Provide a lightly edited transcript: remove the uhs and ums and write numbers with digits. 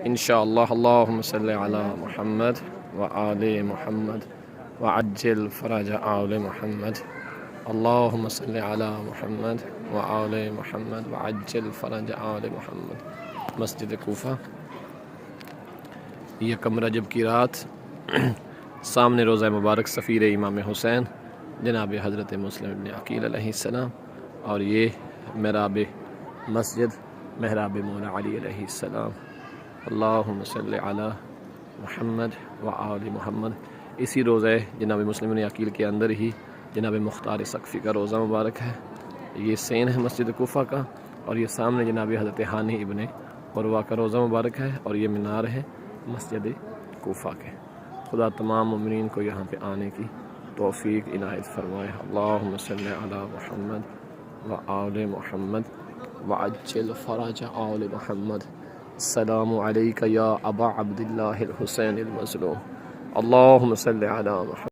انشاءاللہ. اللہم صلی علی محمد وآل محمد وعجل فرج آل محمد. اللہم صلی علی محمد وآل محمد وعجل فرج آل محمد. مسجد کوفہ، یکم رجب کی رات، سامنے روضہ مبارک سفیر امام حسین جناب حضرت مسلم ابن عقیل علیہ السلام، اور یہ محراب مسجد محراب مولا علی علیہ السلام. اللہم صلی علی محمد وآل محمد. اسی روضہ جناب مسلم ابن عقیل کے اندر ہی جناب مختار سقفی کا روضہ مبارک ہے. یہ سین ہے مسجد کوفہ کا، اور یہ سامنے جناب حضرت ہانی ابن عروہ کا روضہ مبارک ہے، اور یہ مینار ہے مسجد کوفہ کے. خدا تمام مومنین کو یہاں پہ آنے کی توفیق عنایت فرمائے. اللہم صلی علی محمد وآل محمد وعجل فرج آل محمد. السلام علیک یا ابا عبداللہ الحسین المظلوم. اللہم صلی علی محمد.